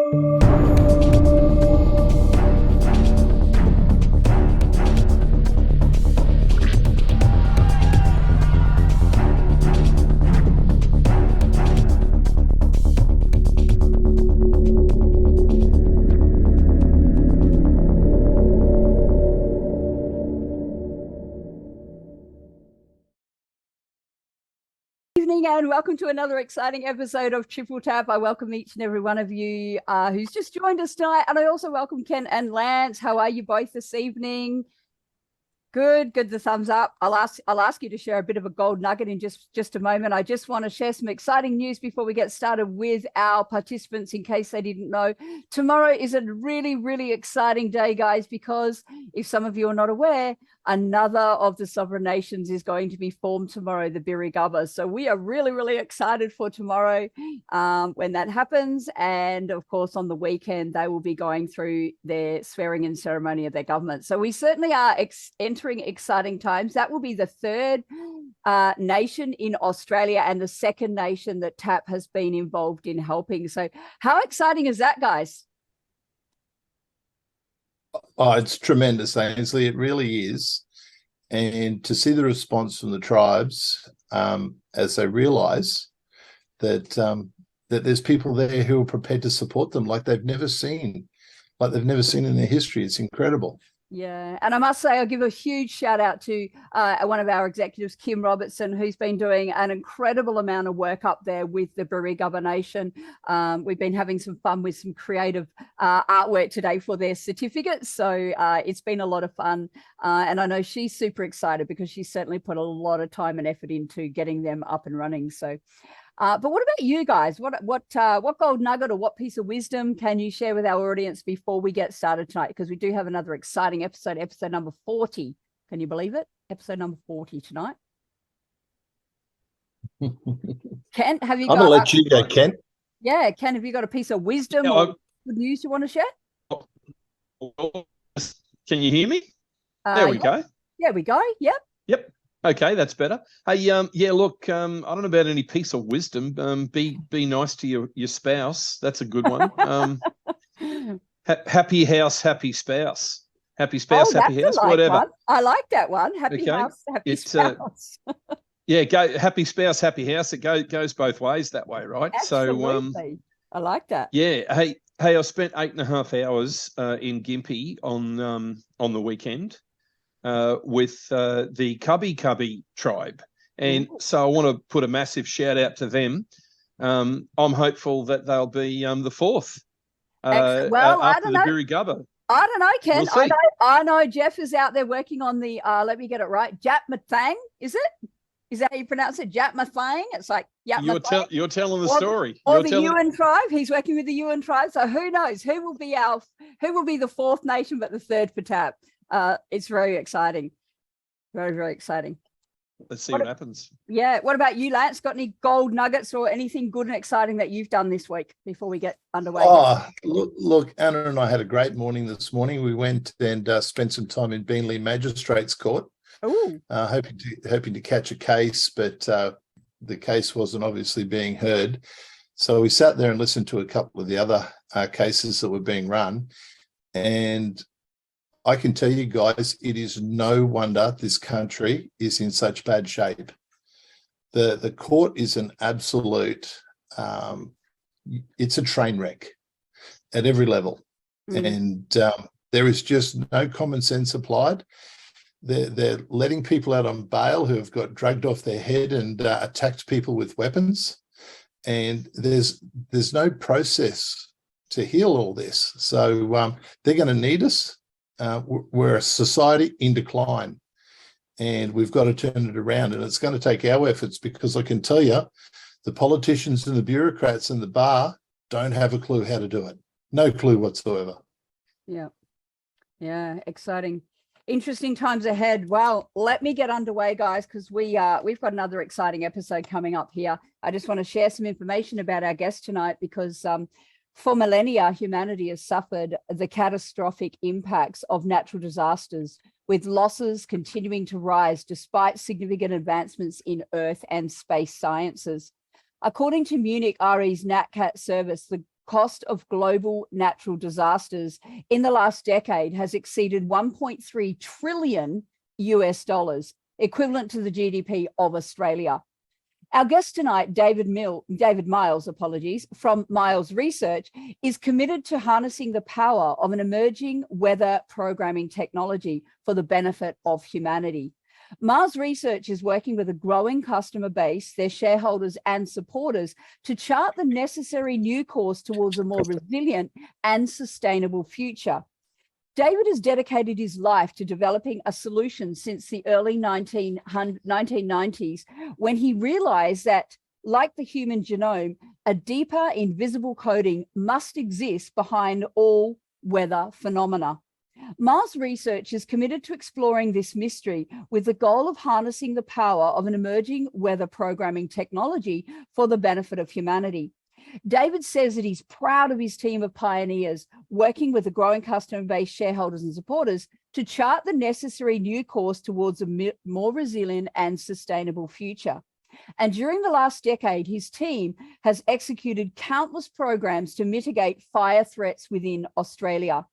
And welcome to another exciting episode of Triple Tap. I welcome each and every one of you who's just joined us tonight. And I also welcome Ken and Lance. How are you both this evening? Good, the thumbs up. I'll ask you to share a bit of a gold nugget in just a moment. I just want to share some exciting news before we get started with our participants, in case they didn't know. Tomorrow is a really, really exciting day, guys, because if some of you are not aware, another of the sovereign nations is going to be formed tomorrow, the Birigubba. So we are really, really excited for tomorrow when that happens. And of course, on the weekend, they will be going through their swearing-in ceremony of their government. So we certainly are entering exciting times. That will be the third nation in Australia and the second nation that TAP has been involved in helping. So how exciting is that, guys? Oh, it's tremendous, Ainsley. It really is. And to see the response from the tribes as they realise that that there's people there who are prepared to support them like they've never seen in their history. It's incredible. Yeah, and I must say, I'll give a huge shout out to one of our executives, Kim Robertson, who's been doing an incredible amount of work up there with the Birigubba Nation. We've been having some fun with some creative artwork today for their certificates. So it's been a lot of fun. And I know she's super excited because she's certainly put a lot of time and effort into getting them up and running. So but what about you guys? What gold nugget or what piece of wisdom can you share with our audience before we get started tonight? Because we do have another exciting episode number 40. Can you believe it? Episode number 40 tonight. Ken, have you got... I'm going to let you go, Ken. Yeah, Ken, have you got a piece of wisdom or good news you want to share? Can you hear me? There we go. There we go. Yep. Okay, that's better. Hey, yeah, look, I don't know about any piece of wisdom. Be nice to your spouse. That's a good one. Happy house, happy spouse. Happy spouse, happy house, whatever. One. I like that one. Happy house, happy spouse. Yeah, happy spouse, happy house. It goes both ways that way, right? Absolutely. So, I like that. Yeah. Hey, I spent 8.5 hours in Gympie on the weekend. With the Cubby tribe. And so I want to put a massive shout out to them. I'm hopeful that they'll be the fourth after the Birigubba. I don't know, Ken. We'll I know Jeff is out there working on the, let me get it right, Japmathang, is it? Is that how you pronounce it? Japmathang? It's like Japmathang. You're telling the story. Or the Yuin tribe. He's working with the Yuin tribe. So who knows? Who will be the fourth nation but the third for TAP? It's very exciting. Very, very exciting. Let's see what happens. Yeah. What about you, Lance? Got any gold nuggets or anything good and exciting that you've done this week before we get underway? Oh, look, Anna and I had a great morning this morning. We went and spent some time in Beenleigh Magistrates Court. Ooh. Hoping to catch a case, but the case wasn't obviously being heard. So we sat there and listened to a couple of the other cases that were being run. And I can tell you guys, it is no wonder this country is in such bad shape. The court is an absolute, it's a train wreck at every level. And there is just no common sense applied. They're letting people out on bail who have got drugged off their head and attacked people with weapons. And there's no process to heal all this. So they're going to need us. We're a society in decline, and we've got to turn it around. And it's going to take our efforts, because I can tell you, the politicians and the bureaucrats and the bar don't have a clue how to do it. No clue whatsoever. Yeah, exciting. Interesting times ahead. Well, let me get underway, guys, because we've got another exciting episode coming up here. I just want to share some information about our guest tonight, because for millennia, humanity has suffered the catastrophic impacts of natural disasters, with losses continuing to rise despite significant advancements in Earth and space sciences. According to Munich Re's NatCat service, the cost of global natural disasters in the last decade has exceeded 1.3 trillion US dollars, equivalent to the GDP of Australia. Our guest tonight, David Miles, from Miles Research, is committed to harnessing the power of an emerging weather programming technology for the benefit of humanity. Miles Research is working with a growing customer base, their shareholders and supporters, to chart the necessary new course towards a more resilient and sustainable future. David has dedicated his life to developing a solution since the early 1990s, when he realized that, like the human genome, a deeper invisible coding must exist behind all weather phenomena. Miles Research is committed to exploring this mystery with the goal of harnessing the power of an emerging weather programming technology for the benefit of humanity. David says that he's proud of his team of pioneers working with a growing customer base, shareholders and supporters to chart the necessary new course towards a more resilient and sustainable future. And during the last decade, his team has executed countless programs to mitigate fire threats within Australia.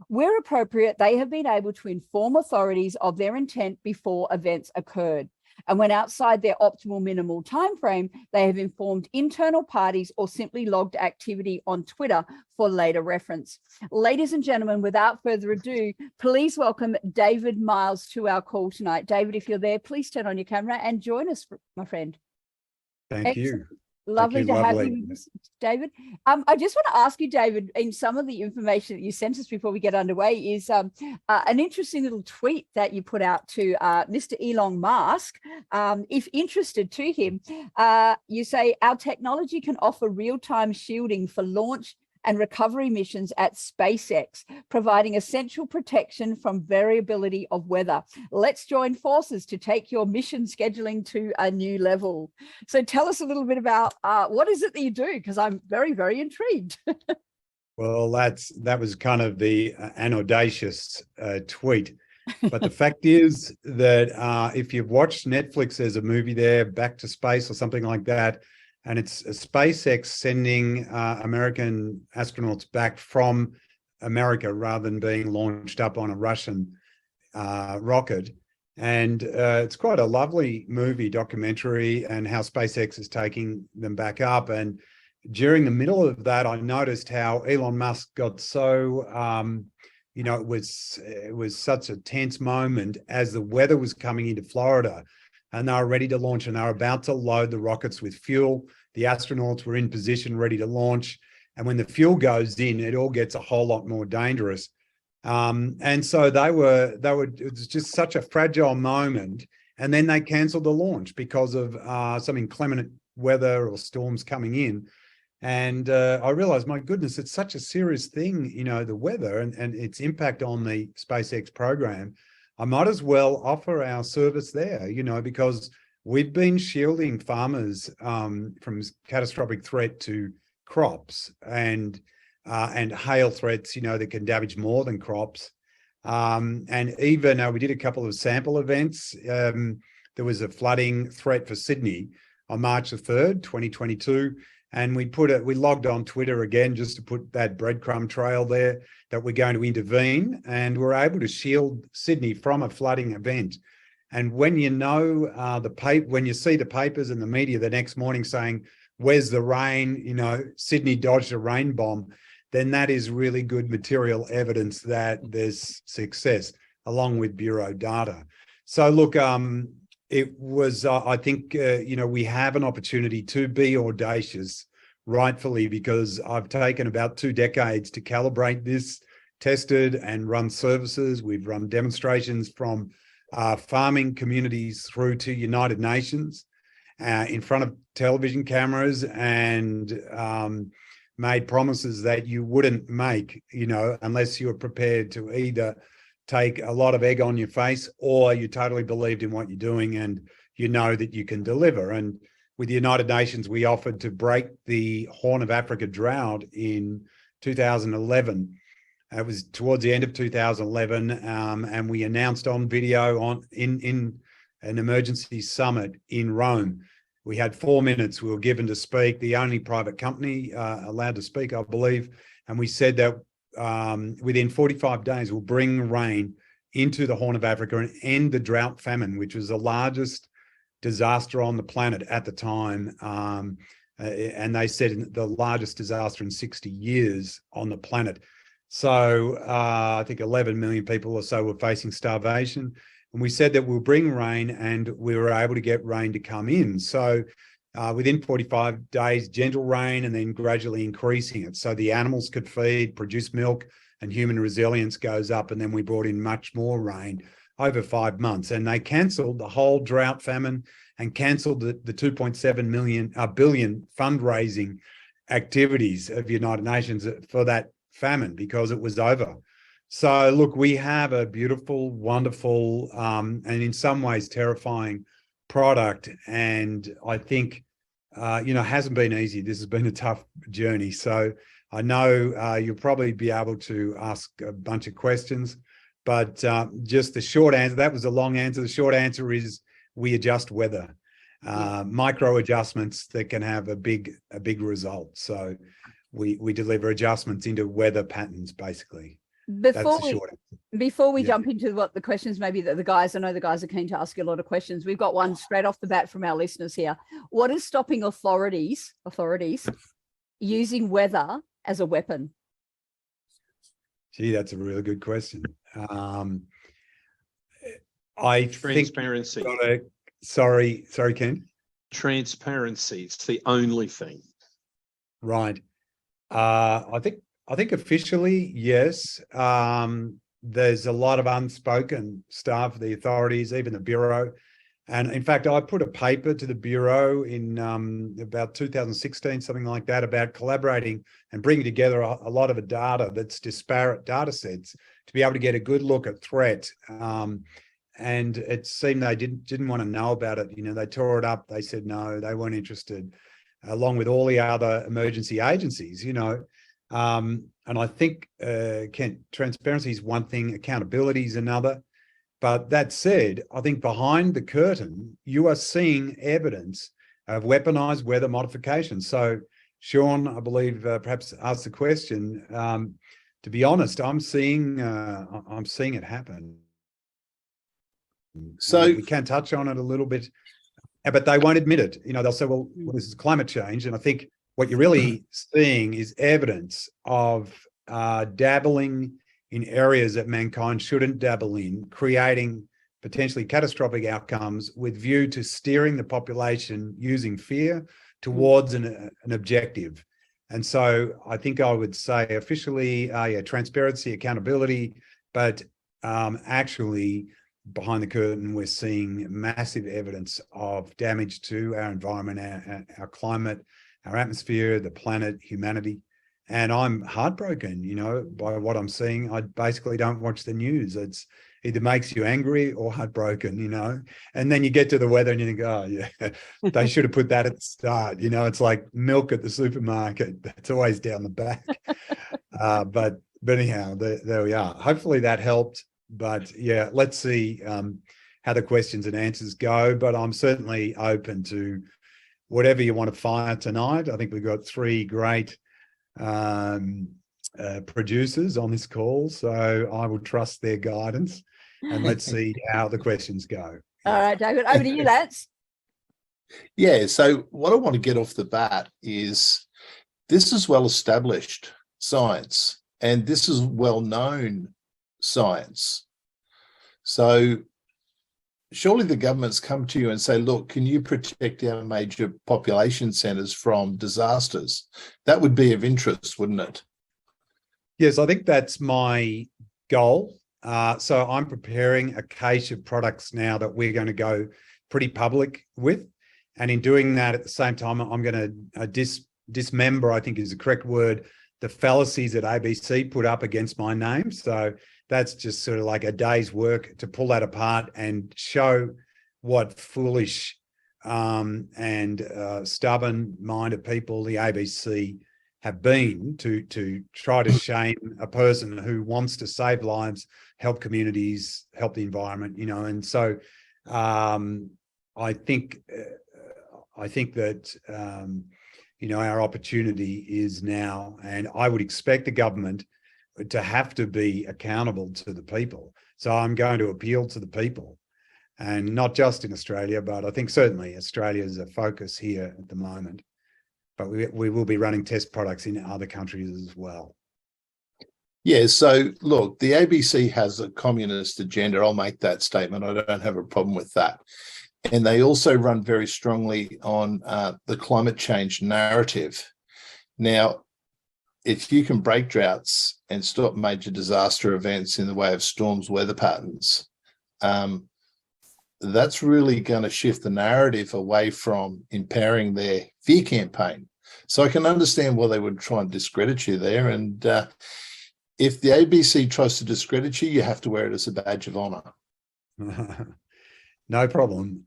Where appropriate, they have been able to inform authorities of their intent before events occurred. And when outside their optimal minimal timeframe, they have informed internal parties or simply logged activity on Twitter for later reference. Ladies and gentlemen, without further ado, please welcome David Miles to our call tonight. David, if you're there, please turn on your camera and join us, my friend. Thank you. Lovely to have you, David. I just want to ask you, David, in some of the information that you sent us before we get underway is an interesting little tweet that you put out to Mr. Elon Musk. If interested to him, you say, our technology can offer real-time shielding for launch and recovery missions at SpaceX, providing essential protection from variability of weather. Let's join forces to take your mission scheduling to a new level. So tell us a little bit about what is it that you do? Because I'm very, very intrigued. Well, that was kind of an audacious tweet. But the fact is that if you've watched Netflix, there's a movie there, Back to Space or something like that. And it's SpaceX sending American astronauts back from America rather than being launched up on a Russian rocket. And it's quite a lovely movie documentary and how SpaceX is taking them back up. And during the middle of that, I noticed how Elon Musk got so, it was such a tense moment as the weather was coming into Florida. And they were ready to launch, and they were about to load the rockets with fuel. The astronauts were in position, ready to launch. And when the fuel goes in, it all gets a whole lot more dangerous. And so it was just such a fragile moment. And then they canceled the launch because of some inclement weather or storms coming in. And I realized, my goodness, it's such a serious thing, the weather and its impact on the SpaceX program. I might as well offer our service there, because we've been shielding farmers from catastrophic threat to crops and hail threats, that can damage more than crops. And even we did a couple of sample events. There was a flooding threat for Sydney on March the 3rd, 2022. And we logged on Twitter again just to put that breadcrumb trail there that we're going to intervene, and we're able to shield Sydney from a flooding event. And when you know when you see the papers and the media the next morning saying, "Where's the rain?" Sydney dodged a rain bomb, then that is really good material evidence that there's success, along with bureau data. So look, it was, I think, we have an opportunity to be audacious, rightfully, because I've taken about 2 decades to calibrate this, tested and run services. We've run demonstrations from farming communities through to United Nations in front of television cameras, and made promises that you wouldn't make, unless you were prepared to either take a lot of egg on your face or you totally believed in what you're doing and that you can deliver. And with the United Nations, we offered to break the Horn of Africa drought in 2011. It was towards the end of 2011, and we announced on video in an emergency summit in Rome We had 4 minutes we were given to speak, the only private company allowed to speak, I believe. And we said that within 45 days, we'll bring rain into the Horn of Africa and end the drought famine, which was the largest disaster on the planet at the time. And they said the largest disaster in 60 years on the planet. So I think 11 million people or so were facing starvation. And we said that we'll bring rain, and we were able to get rain to come in. So within 45 days, gentle rain, and then gradually increasing it. So the animals could feed, produce milk, and human resilience goes up. And then we brought in much more rain over 5 months. And they cancelled the whole drought famine and cancelled the 2.7 billion fundraising activities of the United Nations for that famine, because it was over. So look, we have a beautiful, wonderful, and in some ways terrifying product. And I think, hasn't been easy. This has been a tough journey. So I know you'll probably be able to ask a bunch of questions, but just the short answer, that was a long answer. The short answer is we adjust weather, micro adjustments that can have a big result. So we deliver adjustments into weather patterns, basically. Before we jump into what the questions maybe that the guys, I know the guys are keen to ask you a lot of questions. We've got one straight off the bat from our listeners here. What is stopping authorities using weather as a weapon? Gee, that's a really good question. I Transparency. think sorry, Ken. Transparency. It's the only thing. Right. I think officially, yes. There's a lot of unspoken stuff, the authorities, even the Bureau. And in fact, I put a paper to the Bureau in about 2016, something like that, about collaborating and bringing together a lot of the data that's disparate data sets to be able to get a good look at threat. And it seemed they didn't want to know about it. They tore it up. They said no, they weren't interested, along with all the other emergency agencies, and I think, Kent, transparency is one thing, accountability is another. But that said, I think behind the curtain, you are seeing evidence of weaponized weather modification. So Sean, I believe, perhaps asked the question. To be honest, I'm seeing it happen. So we can touch on it a little bit, but they won't admit it. They'll say, well, this is climate change. And I think what you're really seeing is evidence of dabbling in areas that mankind shouldn't dabble in, creating potentially catastrophic outcomes with view to steering the population using fear towards an objective. And so I think I would say officially, transparency, accountability, but actually behind the curtain, we're seeing massive evidence of damage to our environment, our climate, our atmosphere, the planet, humanity. And I'm heartbroken, by what I'm seeing. I basically don't watch the news. It's either makes you angry or heartbroken, and then you get to the weather and you think, oh yeah, they should have put that at the start. It's like milk at the supermarket. It's always down the back. But anyhow, there we are. Hopefully that helped. But yeah, let's see how the questions and answers go. But I'm certainly open to whatever you want to fire tonight. I think we've got 3 great producers on this call, so I will trust their guidance, and let's see how the questions go. All right, David, over to you, Lance. Yeah, so what I want to get off the bat is this is well-established science, and this is well-known science. So surely the governments come to you and say, look, can you protect our major population centres from disasters? That would be of interest, wouldn't it? Yes, I think that's my goal. So I'm preparing a cache of products now that we're going to go pretty public with. And in doing that, at the same time, I'm going to dismember, I think is the correct word, the fallacies that ABC put up against my name. So that's just sort of like a day's work to pull that apart and show what foolish and stubborn-minded people the ABC have been to try to shame a person who wants to save lives, help communities, help the environment, And so I think I think that, our opportunity is now, and I would expect the government to have to be accountable to the people. So I'm going to appeal to the people, and not just in Australia, but I think certainly Australia is a focus here at the moment. But we will be running test products in other countries as well. Yeah, so look, the ABC has a communist agenda. I'll make that statement. I don't have a problem with that. And they also run very strongly on the climate change narrative. Now, if you can break droughts and stop major disaster events in the way of storms, weather patterns, that's really going to shift the narrative away from empowering their fear campaign. So I can understand why they would try and discredit you there. And if the ABC tries to discredit you, you have to wear it as a badge of honor. No problem.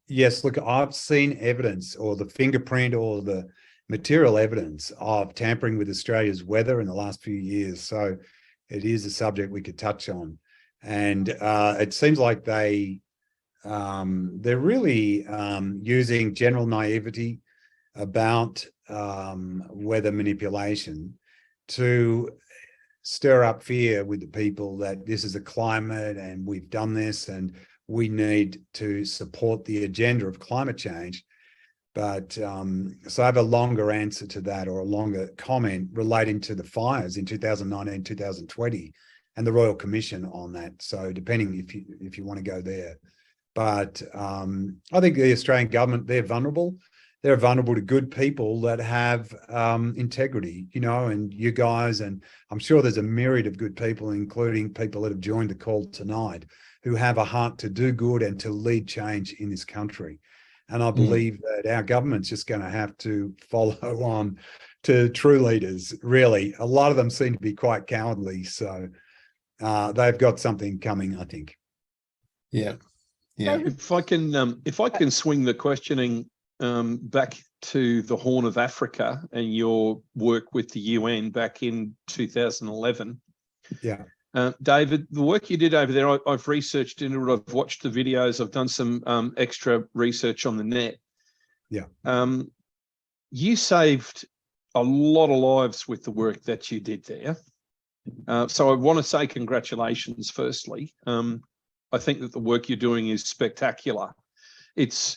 Yes, look, I've seen evidence, or the fingerprint or the material evidence of tampering with Australia's weather in the last few years. So it is a subject we could touch on. And it seems like they're really using general naivety about weather manipulation to stir up fear with the people that this is a climate and we've done this and we need to support the agenda of climate change. But so I have a longer answer to that, or a longer comment relating to the fires in 2019, 2020 and the Royal Commission on that. So depending if you want to go there. But I think the Australian government, they're vulnerable. They're vulnerable to good people that have integrity, and you guys, and I'm sure there's a myriad of good people, including people that have joined the call tonight, who have a heart to do good and to lead change in this country. And I believe that our government's just going to have to follow on to true leaders, really. A lot of them seem to be quite cowardly. So they've got something coming, I think. Yeah. Yeah. If I can swing the questioning back to the Horn of Africa and your work with the UN back in 2011. Yeah. David, the work you did over there, I've researched into it. I've watched the videos. I've done some extra research on the net. Yeah. You saved a lot of lives with the work that you did there. So I want to say congratulations, firstly. I think that the work you're doing is spectacular. It's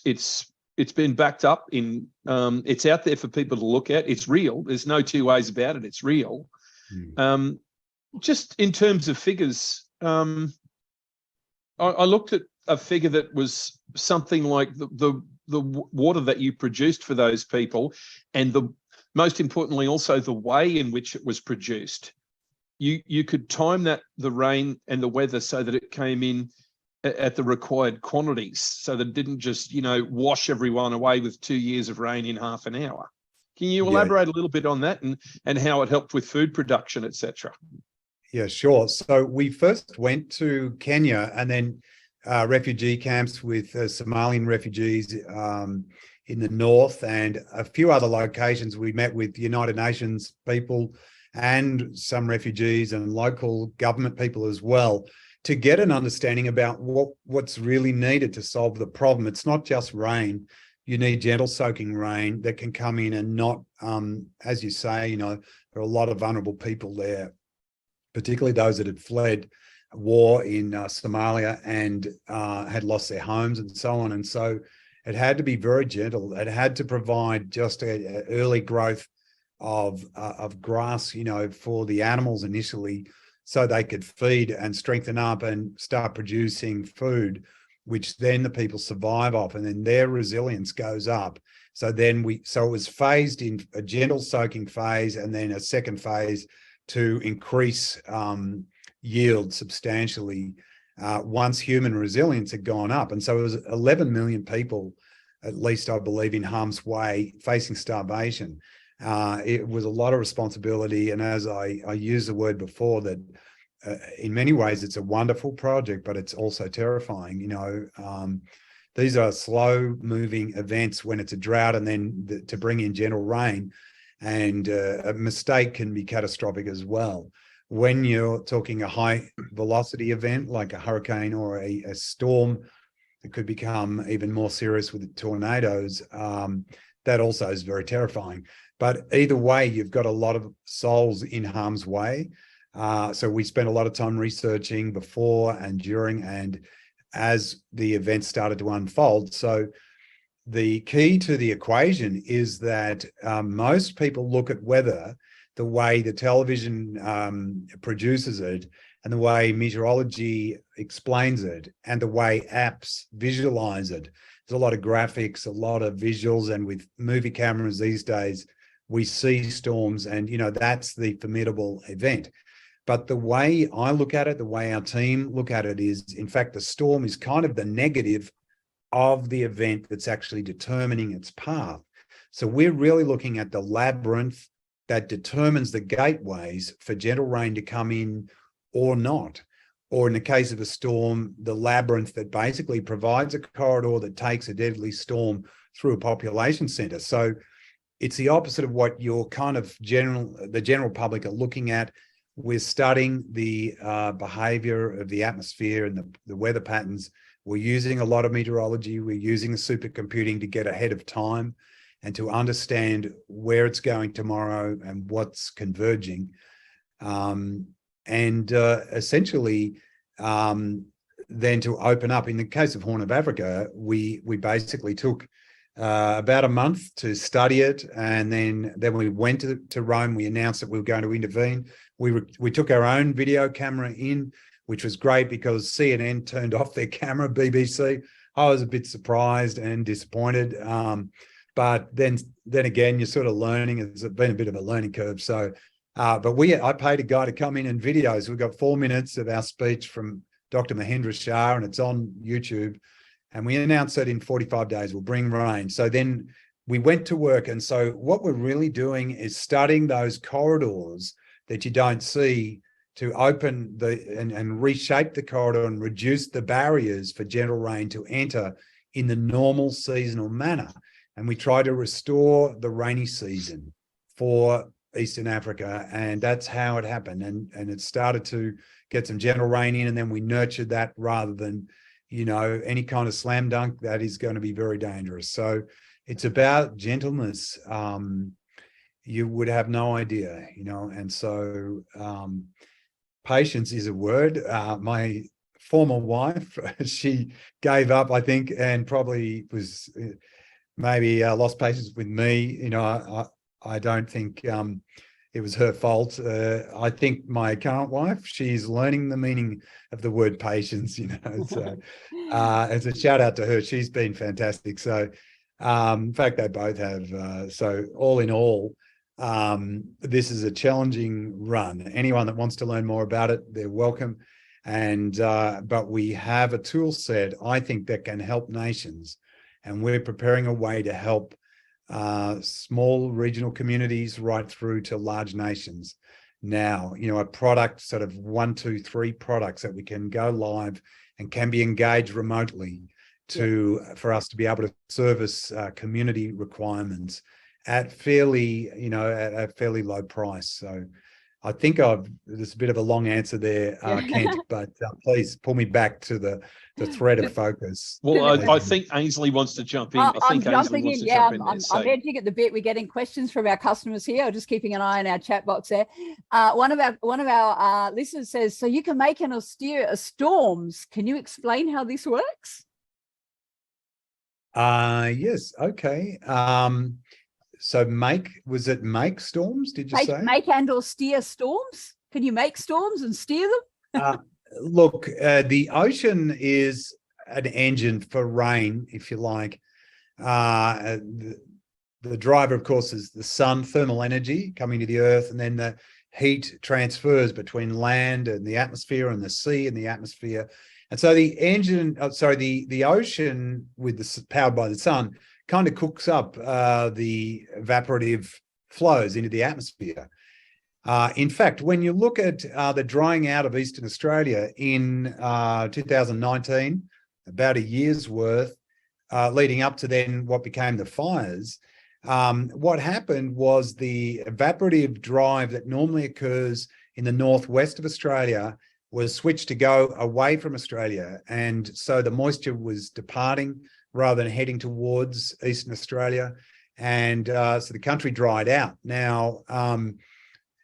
been backed up in, it's out there for people to look at. It's real. There's no two ways about it. It's real. Just in terms of figures, I looked at a figure that was something like the water that you produced for those people, and most importantly also the way in which it was produced. You could time the rain and the weather so that it came in at the required quantities, so that it didn't just wash everyone away with 2 years of rain in half an hour. Can you elaborate a little bit on that and how it helped with food production, etc.? Yeah, sure. So we first went to Kenya and then refugee camps with Somalian refugees in the north, and a few other locations. We met with United Nations people and some refugees and local government people as well, to get an understanding about what's really needed to solve the problem. It's not just rain. You need gentle soaking rain that can come in and not, as you say, there are a lot of vulnerable people there, particularly those that had fled war in Somalia and had lost their homes and so on. And so it had to be very gentle. It had to provide just an early growth of grass, for the animals initially, so they could feed and strengthen up and start producing food, which then the people survive off, and then their resilience goes up. So it was phased in a gentle soaking phase, and then a second phase to increase yield substantially once human resilience had gone up. And so it was 11 million people, at least I believe, in harm's way, facing starvation. It was a lot of responsibility. And as I used the word before, that in many ways it's a wonderful project, but it's also terrifying. These are slow moving events when it's a drought, and then to bring in gentle rain, and a mistake can be catastrophic as well. When you're talking a high velocity event like a hurricane or a storm, that could become even more serious with the tornadoes. That also is very terrifying. But either way, you've got a lot of souls in harm's way. So we spent a lot of time researching before and during and as the event started to unfold. So the key to the equation is that most people look at weather the way the television produces it and the way meteorology explains it and the way apps visualize it. There's a lot of graphics, a lot of visuals, and with movie cameras these days, we see storms and, that's the formidable event. But the way I look at it, the way our team look at it is, in fact, the storm is kind of the negative of the event that's actually determining its path. So we're really looking at the labyrinth that determines the gateways for gentle rain to come in or not. Or in the case of a storm, the labyrinth that basically provides a corridor that takes a deadly storm through a population center. So it's the opposite of what your kind of the general public are looking at. We're studying the behavior of the atmosphere and the weather patterns. We're using a lot of meteorology. We're using the supercomputing to get ahead of time and to understand where it's going tomorrow and what's converging. Essentially, then to open up. In the case of Horn of Africa, we basically took about a month to study it, and then we went to Rome. We announced that we were going to intervene. We took our own video camera in, which was great because CNN turned off their camera, BBC. I was a bit surprised and disappointed. But then again, you're sort of learning. It's been a bit of a learning curve. So, but I paid a guy to come in and videos. We've got 4 minutes of our speech from Dr. Mahendra Shah, and it's on YouTube. And we announced that in 45 days we'll bring rain. So then we went to work. And so what we're really doing is studying those corridors that you don't see to open and reshape the corridor and reduce the barriers for gentle rain to enter in the normal seasonal manner. And we try to restore the rainy season for Eastern Africa, and that's how it happened. And it started to get some gentle rain in, and then we nurtured that rather than, any kind of slam dunk that is going to be very dangerous. So it's about gentleness. You would have no idea, and so patience is a word. My former wife, she gave up, I think, and probably was maybe lost patience with me. I don't think it was her fault. I think my current wife, she's learning the meaning of the word patience, So as a shout out to her, she's been fantastic. So in fact, they both have. So all in all, this is a challenging run. Anyone that wants to learn more about it, they're welcome. And but we have a tool set, I think, that can help nations. And we're preparing a way to help small regional communities right through to large nations. Now, a product, sort of 1, 2, 3 products that we can go live and can be engaged remotely for us to be able to service community requirements at fairly, at a fairly low price. So I think there's a bit of a long answer there, Kent, but please pull me back to the thread of focus. Well, I think Ainsley wants to jump in. I'm jumping in. Yeah, I'm edging at the bit. We're getting questions from our customers here. I'm just keeping an eye on our chat box there. One of our listeners says, "So you can make and steer storms. Can you explain how this works?" Yes. Okay. So was it make storms? Did you say make and or steer storms? Can you make storms and steer them? Look, the ocean is an engine for rain, if you like. The driver, of course, is the sun, thermal energy coming to the earth, and then the heat transfers between land and the atmosphere and the sea and the atmosphere. And so the ocean powered by the sun kind of cooks up the evaporative flows into the atmosphere. In fact, when you look at the drying out of Eastern Australia in 2019, about a year's worth, leading up to then what became the fires, what happened was the evaporative drive that normally occurs in the northwest of Australia was switched to go away from Australia. And so the moisture was departing rather than heading towards Eastern Australia. And so the country dried out. Now,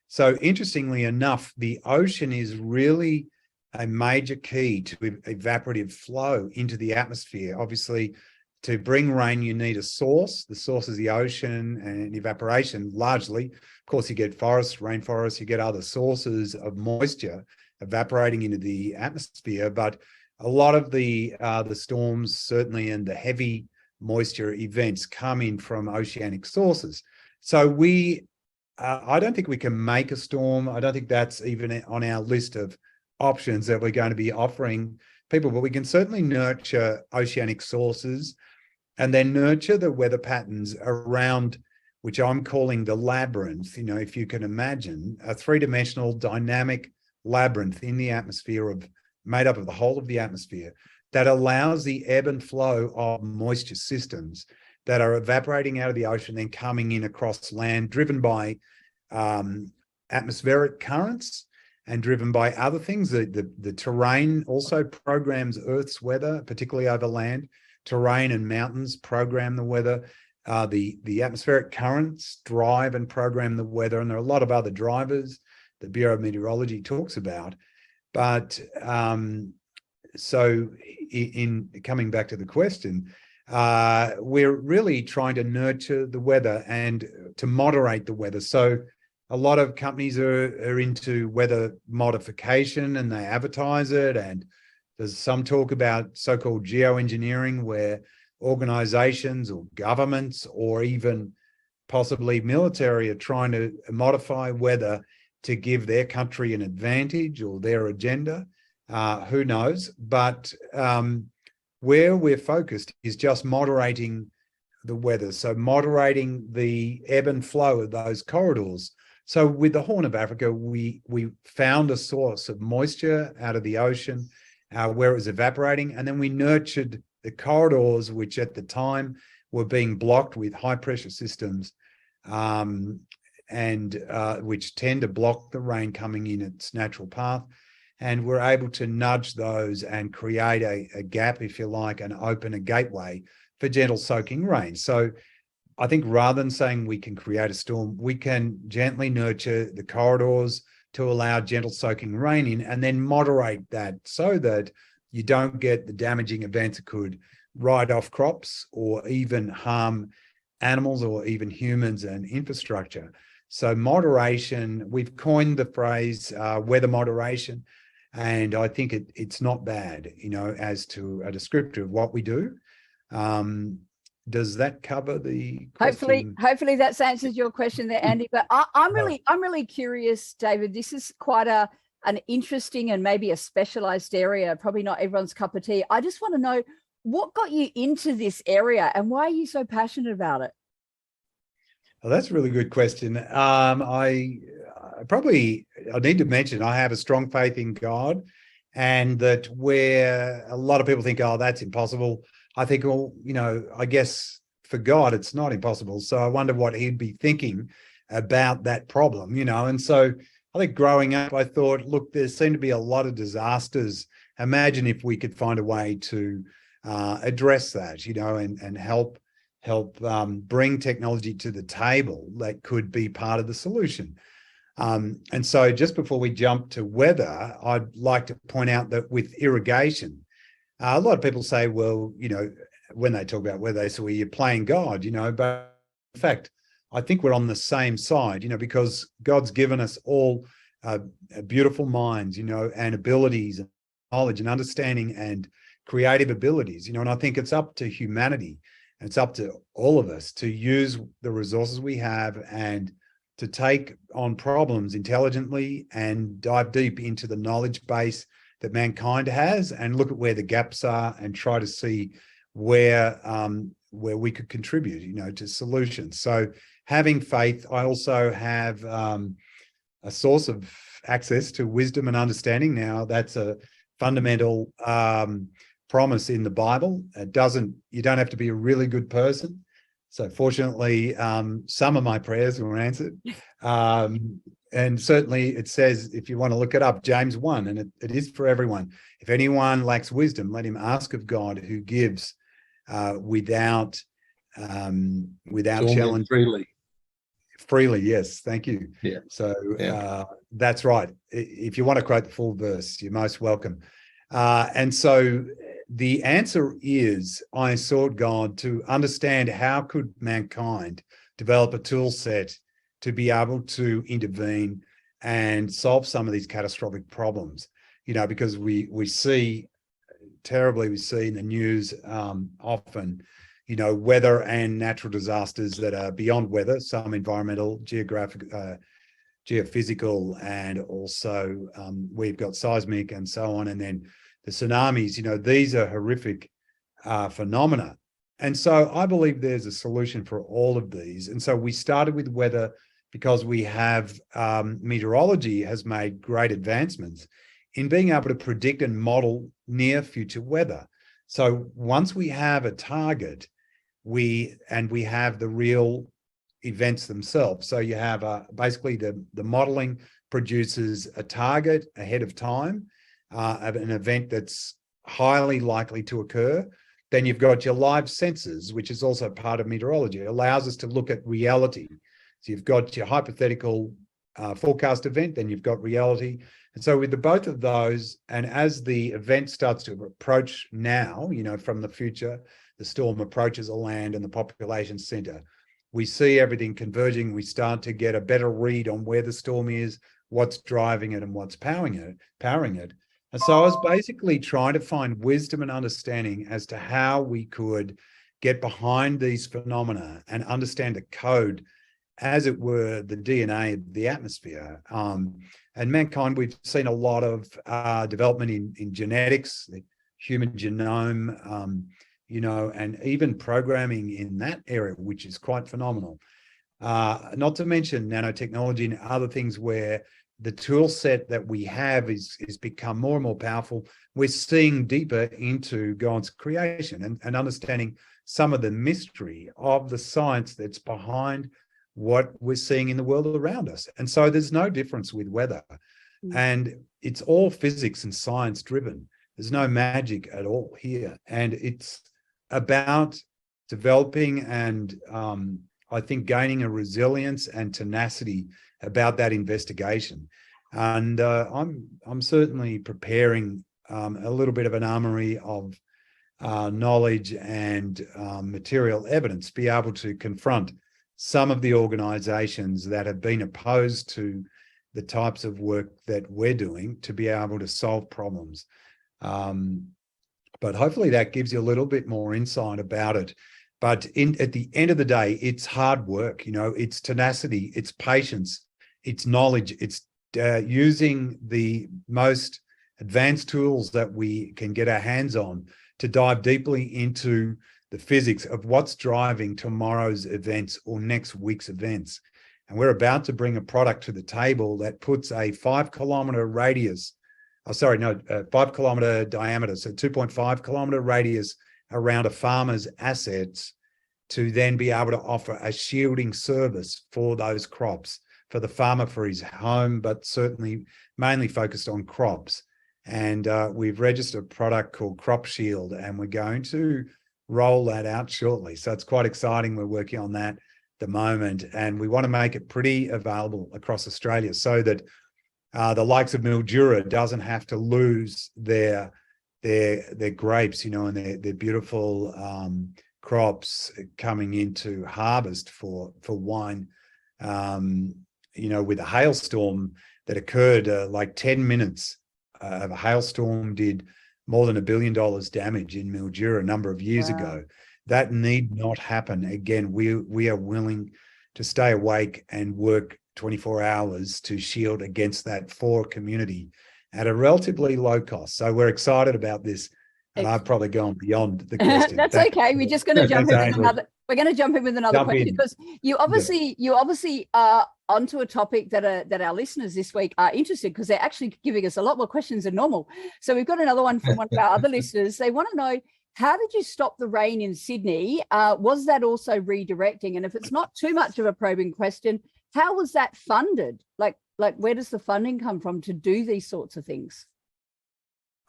so interestingly enough, the ocean is really a major key to evaporative flow into the atmosphere. Obviously, to bring rain, you need a source. The source is the ocean and evaporation largely. Of course, you get forests, rainforests, you get other sources of moisture evaporating into the atmosphere. But a lot of the storms, certainly, and the heavy moisture events come in from oceanic sources. So I don't think we can make a storm. I don't think that's even on our list of options that we're going to be offering people, but we can certainly nurture oceanic sources and then nurture the weather patterns around, which I'm calling the labyrinth. You know, if you can imagine a three-dimensional dynamic labyrinth in the atmosphere made up of the whole of the atmosphere that allows the ebb and flow of moisture systems that are evaporating out of the ocean, then coming in across land, driven by atmospheric currents and driven by other things. The terrain also programs Earth's weather, particularly over land. Terrain and mountains program the weather. The atmospheric currents drive and program the weather, and there are a lot of other drivers the Bureau of Meteorology talks about. But so in coming back to the question, we're really trying to nurture the weather and to moderate the weather. So a lot of companies are into weather modification and they advertise it. And there's some talk about so-called geoengineering, where organizations or governments or even possibly military are trying to modify weather to give their country an advantage or their agenda. Who knows? But where we're focused is just moderating the weather. So moderating the ebb and flow of those corridors. So with the Horn of Africa, we found a source of moisture out of the ocean where it was evaporating. And then we nurtured the corridors, which at the time were being blocked with high pressure systems and which tend to block the rain coming in its natural path. And we're able to nudge those and create a gap, if you like, and open a gateway for gentle soaking rain. So I think rather than saying we can create a storm, we can gently nurture the corridors to allow gentle soaking rain in, and then moderate that so that you don't get the damaging events that could ride off crops or even harm animals or even humans and infrastructure. So moderation, we've coined the phrase weather moderation, and I think it's not bad, you know, as to a descriptor of what we do. Does that cover the question? Hopefully that's answers your question there, Andy. But I'm really curious, David. This is quite an interesting and maybe a specialized area, probably not everyone's cup of tea. I just want to know what got you into this area and why are you so passionate about it? Well, that's a really good question. I need to mention I have a strong faith in God, and that where a lot of people think, oh, that's impossible. I think, well, you know, I guess for God, it's not impossible. So I wonder what he'd be thinking about that problem, you know. And so I think growing up, I thought, look, there seem to be a lot of disasters. Imagine if we could find a way to address that, you know, and help bring technology to the table that could be part of the solution. And so just before we jump to weather, I'd like to point out that with irrigation, a lot of people say, well, you know, when they talk about weather, they say, well, you're playing God, you know, but in fact, I think we're on the same side, you know, because God's given us all beautiful minds, you know, and abilities and knowledge and understanding and creative abilities, you know, and I think it's up to humanity, and it's up to all of us to use the resources we have and to take on problems intelligently and dive deep into the knowledge base that mankind has and look at where the gaps are and try to see where we could contribute, you know, to solutions. So having faith, I also have a source of access to wisdom and understanding. Now, that's a fundamental promise in the Bible. You don't have to be a really good person. So fortunately, some of my prayers were answered. And certainly it says, if you want to look it up, James 1, and it is for everyone. If anyone lacks wisdom, let him ask of God, who gives without challenge. Freely, yes, thank you. Yeah. So Yeah. that's right. If you want to quote the full verse, you're most welcome. And so the answer is, I sought God to understand how could mankind develop a tool set to be able to intervene and solve some of these catastrophic problems, because we see terribly, we see in the news often, weather and natural disasters that are beyond weather, some environmental, geographic, geophysical, and also we've got seismic and so on. And then the tsunamis, these are horrific phenomena. And so I believe there's a solution for all of these. And so we started with weather because we have meteorology has made great advancements in being able to predict and model near future weather. So once we have a target, we have the real events themselves. So you have basically the modeling produces a target ahead of time of an event that's highly likely to occur. Then you've got your live sensors, which is also part of meteorology. It allows us to look at reality. So you've got your hypothetical forecast event, then you've got reality. And so with the both of those, and as the event starts to approach now, from the future, the storm approaches a land and the population center, we see everything converging. We start to get a better read on where the storm is, what's driving it, and what's powering it. And so I was basically trying to find wisdom and understanding as to how we could get behind these phenomena and understand the code, as it were, the DNA of the atmosphere. And mankind, we've seen a lot of development in genetics, the human genome, and even programming in that area, which is quite phenomenal. Not to mention nanotechnology and other things where the tool set that we have is become more and more powerful. We're seeing deeper into God's creation and understanding some of the mystery of the science that's behind what we're seeing in the world around us. And so there's no difference with weather. And it's all physics and science driven. There's no magic at all here. And it's about developing and I think gaining a resilience and tenacity about that investigation. And I'm certainly preparing a little bit of an armory of knowledge and material evidence to be able to confront some of the organizations that have been opposed to the types of work that we're doing to be able to solve problems. But hopefully that gives you a little bit more insight about it. But at the end of the day, it's hard work, it's tenacity, it's patience, it's knowledge, it's using the most advanced tools that we can get our hands on to dive deeply into the physics of what's driving tomorrow's events or next week's events. And we're about to bring a product to the table that puts a 5 kilometer radius, 5 kilometer diameter, so 2.5 kilometer radius around a farmer's assets to then be able to offer a shielding service for those crops, for the farmer, for his home, but certainly mainly focused on crops. And we've registered a product called Crop Shield, and we're going to roll that out shortly. So it's quite exciting. We're working on that at the moment, and we want to make it pretty available across Australia so that the likes of Mildura doesn't have to lose their grapes, and their beautiful crops coming into harvest for wine. With a hailstorm that occurred, like 10 minutes of a hailstorm did more than $1 billion damage in Mildura a number of years ago. That need not happen again. We are willing to stay awake and work 24 hours to shield against that for community at a relatively low cost. So we're excited about this. And I've probably gone beyond the question. That's okay. We're just going to jump in with another. We're going to jump in with another question because you obviously are onto a topic that our listeners this week are interested, because they're actually giving us a lot more questions than normal. So we've got another one from one of our other listeners. They want to know, how did you stop the rain in Sydney? Was that also redirecting? And if it's not too much of a probing question, How was that funded? Like where does the funding come from to do these sorts of things?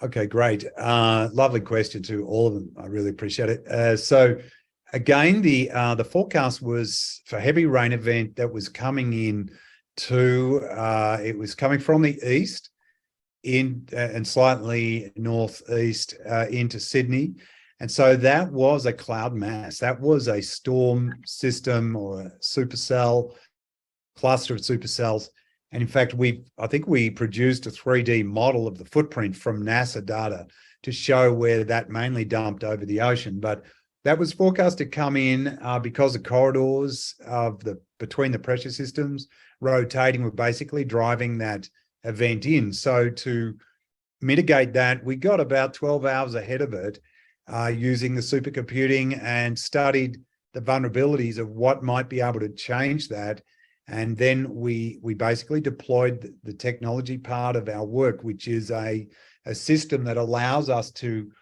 Okay, great. Lovely question to all of them. I really appreciate it. So again, the forecast was for heavy rain event that was coming in it was coming from the east and slightly northeast into Sydney. And so that was a cloud mass. That was a storm system or a supercell, cluster of supercells. And in fact, I think we produced a 3D model of the footprint from NASA data to show where that mainly dumped over the ocean. But that was forecast to come in because the corridors between the pressure systems rotating were basically driving that event in. So to mitigate that, we got about 12 hours ahead of it using the supercomputing and studied the vulnerabilities of what might be able to change that. And then we basically deployed the technology part of our work, which is a system that allows us to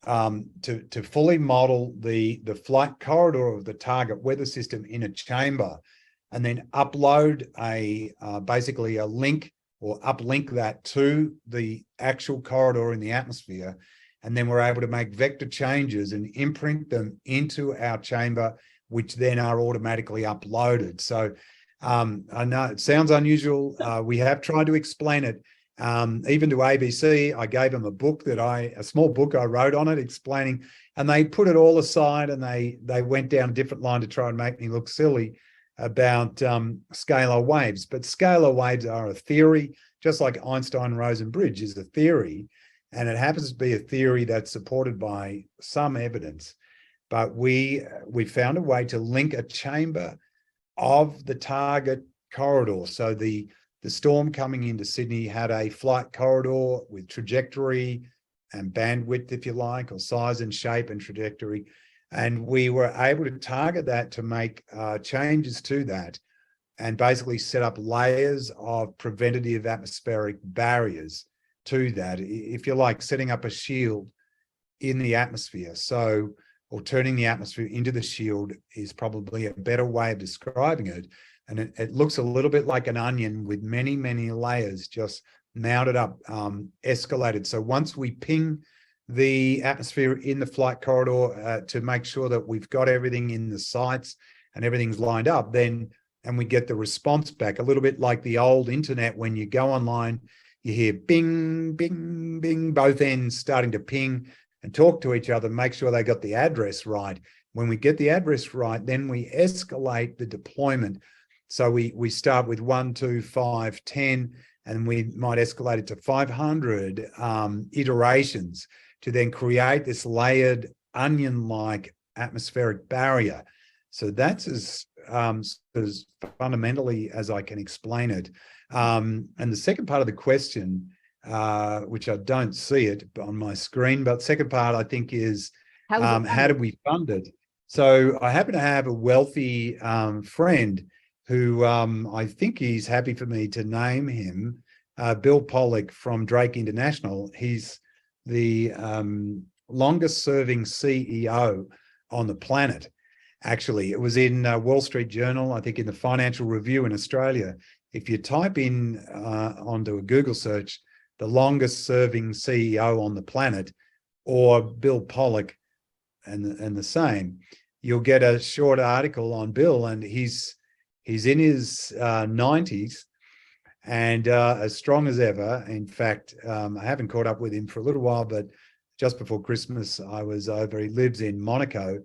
fully model the flight corridor of the target weather system in a chamber, and then upload basically a link or uplink that to the actual corridor in the atmosphere. And then we're able to make vector changes and imprint them into our chamber, which then are automatically uploaded. So I know it sounds unusual. We have tried to explain it. Even to ABC, I gave them a small book I wrote on it explaining, and they put it all aside and they went down a different line to try and make me look silly about scalar waves. But scalar waves are a theory, just like Einstein-Rosen bridge is a theory, and it happens to be a theory that's supported by some evidence. But we found a way to link a chamber of the target corridor. So the storm coming into Sydney had a flight corridor with trajectory and bandwidth, if you like, or size and shape and trajectory. And we were able to target that to make changes to that and basically set up layers of preventative atmospheric barriers to that, if you like, setting up a shield in the atmosphere. So, or turning the atmosphere into the shield is probably a better way of describing it. And it looks a little bit like an onion with many, many layers just mounted up, escalated. So once we ping the atmosphere in the flight corridor to make sure that we've got everything in the sights and everything's lined up, and we get the response back, a little bit like the old internet. When you go online, you hear bing, bing, bing, both ends starting to ping and talk to each other, make sure they got the address right. When we get the address right, then we escalate the deployment. So we start with 1, 2, 5, 10, and we might escalate it to 500 iterations to then create this layered onion-like atmospheric barrier. So that's as fundamentally as I can explain it. And the second part of the question, which I don't see it on my screen, but second part I think is how did we fund it? So I happen to have a wealthy friend who I think he's happy for me to name him, Bill Pollock from Drake International. He's the longest serving CEO on the planet. Actually, it was in Wall Street Journal, I think in the Financial Review in Australia. If you type in onto a Google search, the longest serving CEO on the planet, or Bill Pollock and the same, you'll get a short article on Bill, and he's in his 90s and as strong as ever. In fact, I haven't caught up with him for a little while, but just before Christmas, I was over. He lives in Monaco,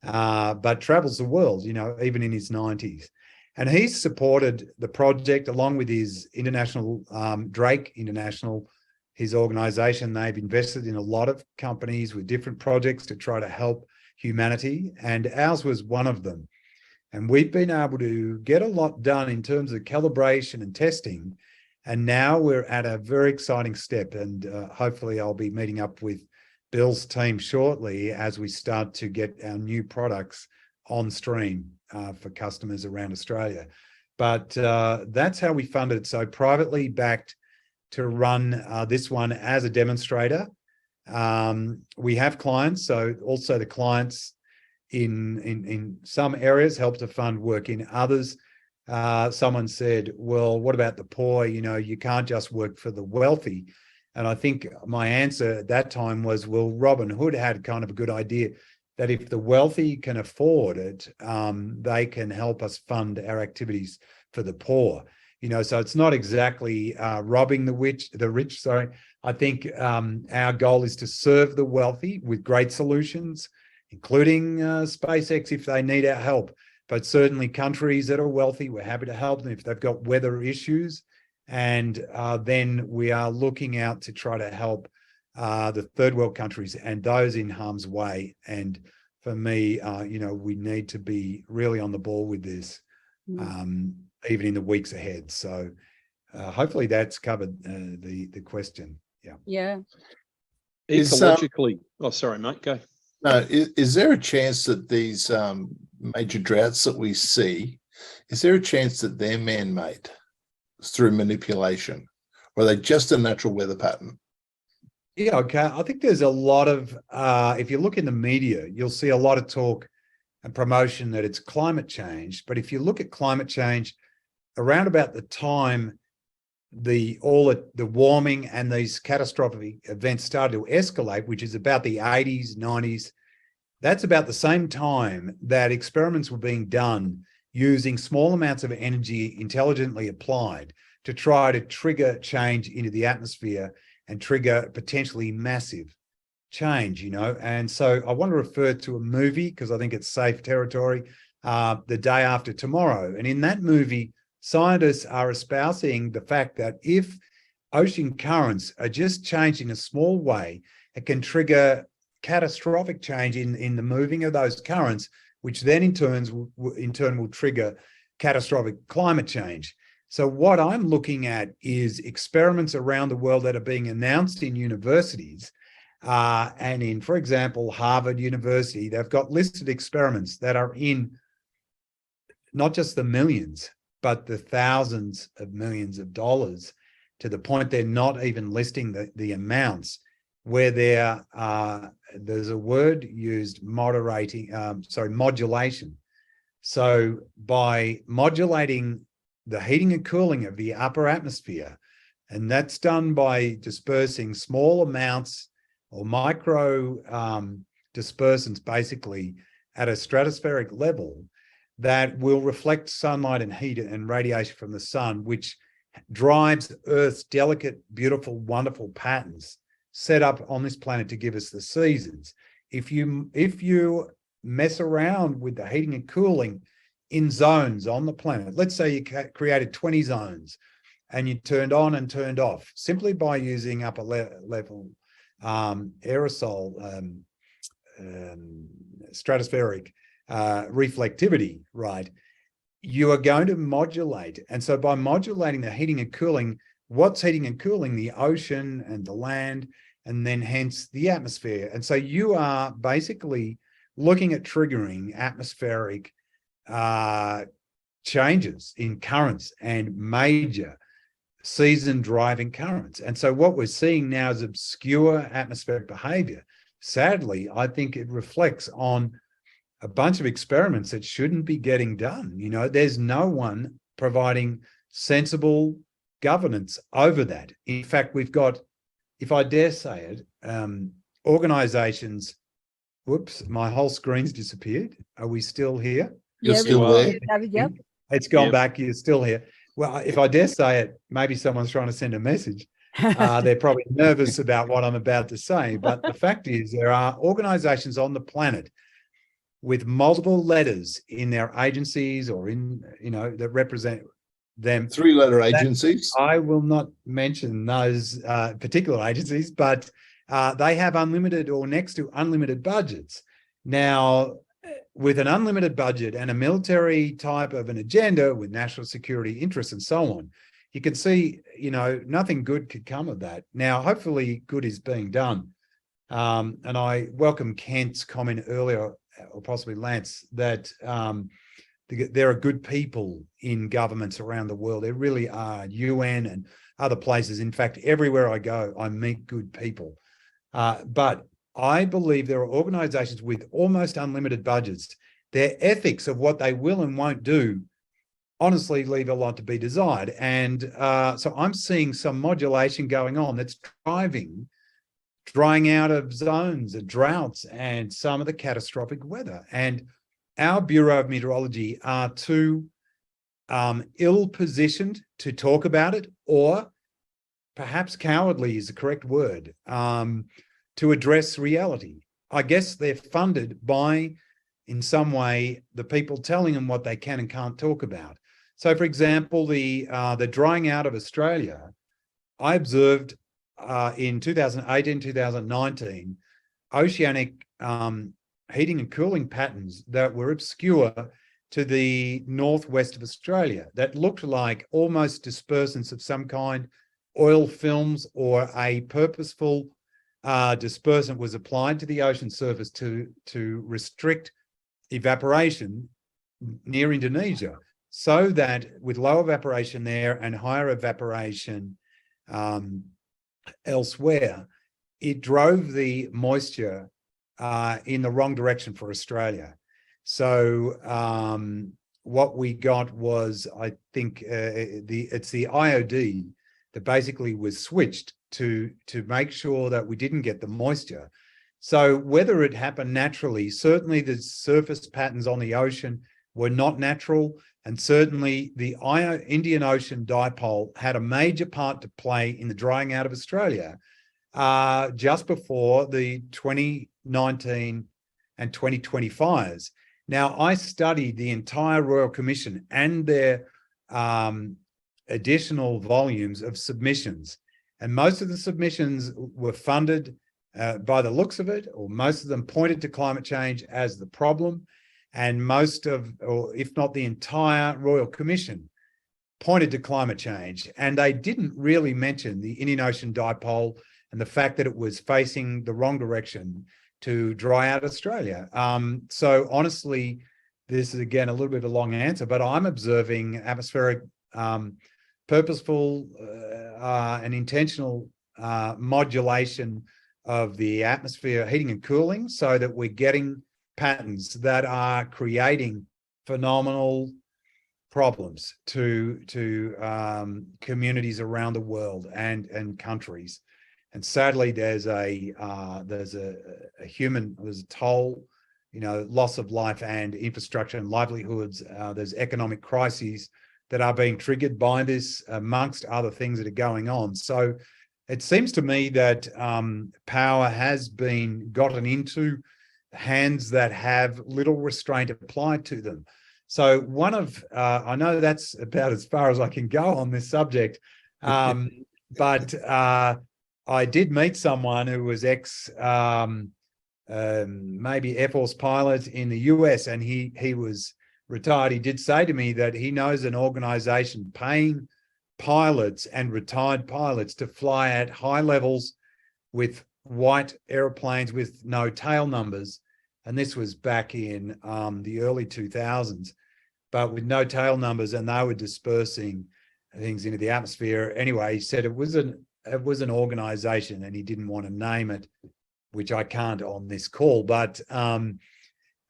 but travels the world, even in his 90s. And he's supported the project along with his international, Drake International, his organization. They've invested in a lot of companies with different projects to try to help humanity, and ours was one of them. And we've been able to get a lot done in terms of calibration and testing. And now we're at a very exciting step. And hopefully I'll be meeting up with Bill's team shortly as we start to get our new products on stream for customers around Australia. But that's how we funded it. So privately backed to run this one as a demonstrator. We have clients. So also the clients in some areas help to fund work in others. someone said, well, what about the poor? You know, you can't just work for the wealthy. And I think my answer at that time was, well, Robin Hood had kind of a good idea that if the wealthy can afford it, they can help us fund our activities for the poor. You know, so it's not exactly robbing the rich. Sorry, I think our goal is to serve the wealthy with great solutions, including SpaceX if they need our help. But certainly countries that are wealthy, we're happy to help them if they've got weather issues. And then we are looking out to try to help the third world countries and those in harm's way. And for me, you know, we need to be really on the ball with this, even in the weeks ahead. So hopefully that's covered the question. Yeah. Yeah. Ecologically. Oh, sorry, mate. Go. No, is there a chance that these major droughts that we see, is there a chance that they're man-made through manipulation, or are they just a natural weather pattern? Yeah, okay. I think there's a lot of, if you look in the media, you'll see a lot of talk and promotion that it's climate change. But if you look at climate change, around about the time the warming and these catastrophic events started to escalate, which is about the 80s, 90s, that's about the same time that experiments were being done using small amounts of energy intelligently applied to try to trigger change into the atmosphere and trigger potentially massive change, you know. And so I want to refer to a movie because I think it's safe territory, The Day After Tomorrow. And in that movie, scientists are espousing the fact that if ocean currents are just changed in a small way, it can trigger catastrophic change in the moving of those currents, which then in turn will trigger catastrophic climate change. So what I'm looking at is experiments around the world that are being announced in universities and in, for example, Harvard University. They've got listed experiments that are in not just the millions, but the thousands of millions of dollars, to the point they're not even listing the amounts, where there's a word used, modulation. So by modulating the heating and cooling of the upper atmosphere, and that's done by dispersing small amounts or micro dispersants, basically at a stratospheric level, that will reflect sunlight and heat and radiation from the sun, which drives Earth's delicate, beautiful, wonderful patterns set up on this planet to give us the seasons. If you mess around with the heating and cooling in zones on the planet, let's say you created 20 zones and you turned on and turned off simply by using upper level aerosol stratospheric reflectivity, right? You are going to modulate. And so by modulating the heating and cooling, what's heating and cooling? The ocean and the land, and then hence the atmosphere. And so you are basically looking at triggering atmospheric changes in currents and major season driving currents. And so what we're seeing now is obscure atmospheric behavior. Sadly, I think it reflects on a bunch of experiments that shouldn't be getting done. You know, there's no one providing sensible governance over that. In fact, we've got, if I dare say it, organizations, whoops, my whole screen's disappeared. Are we still here? You're Yeah, still there. David, yep. It's gone Yep. back, you're still here. Well, if I dare say it, maybe someone's trying to send a message. They're probably nervous about what I'm about to say. But the fact is, there are organizations on the planet with multiple letters in their agencies or in, you know, that represent them. 3-letter agencies. I will not mention those particular agencies, but they have unlimited or next to unlimited budgets. Now, with an unlimited budget and a military type of an agenda with national security interests and so on, you can see, you know, nothing good could come of that. Now, hopefully good is being done. And I welcome Kent's comment earlier, or possibly Lance, that there are good people in governments around the world. There really are, UN and other places. In fact, everywhere I go, I meet good people. But I believe there are organizations with almost unlimited budgets. Their ethics of what they will and won't do honestly leave a lot to be desired. And so I'm seeing some modulation going on that's driving drying out of zones and droughts and some of the catastrophic weather. And our Bureau of Meteorology are too ill-positioned to talk about it, or perhaps cowardly is the correct word, to address reality. I guess they're funded by, in some way, the people telling them what they can and can't talk about. So, for example, the drying out of Australia, I observed in 2018, 2019, oceanic heating and cooling patterns that were obscure to the northwest of Australia that looked like almost dispersants of some kind, oil films, or a purposeful dispersant was applied to the ocean surface to restrict evaporation near Indonesia, so that with low evaporation there and higher evaporation elsewhere, it drove the moisture in the wrong direction for Australia. So what we got was, I think, it's the IOD that basically was switched to make sure that we didn't get the moisture. So whether it happened naturally, certainly the surface patterns on the ocean were not natural, and certainly the Indian Ocean dipole had a major part to play in the drying out of Australia just before the 2019 and 2020 fires. Now, I studied the entire Royal Commission and their additional volumes of submissions, and most of the submissions were funded by the looks of it, or most of them pointed to climate change as the problem, and most of, or if not the entire Royal Commission, pointed to climate change. And they didn't really mention the Indian Ocean dipole and the fact that it was facing the wrong direction to dry out Australia. So honestly, this is again a little bit of a long answer, but I'm observing atmospheric purposeful and intentional modulation of the atmosphere heating and cooling, so that we're getting patterns that are creating phenomenal problems to communities around the world and countries. And sadly, there's a toll, loss of life and infrastructure and livelihoods. There's economic crises that are being triggered by this, amongst other things that are going on. So it seems to me that power has been gotten into hands that have little restraint applied to them. So I know that's about as far as I can go on this subject, but I did meet someone who was maybe Air Force pilot in the US, and he was retired. He did say to me that he knows an organization paying pilots and retired pilots to fly at high levels with white airplanes with no tail numbers. And this was back in the early 2000s, but with no tail numbers, and they were dispersing things into the atmosphere. Anyway, he said it was an organization, and he didn't want to name it, which I can't on this call. But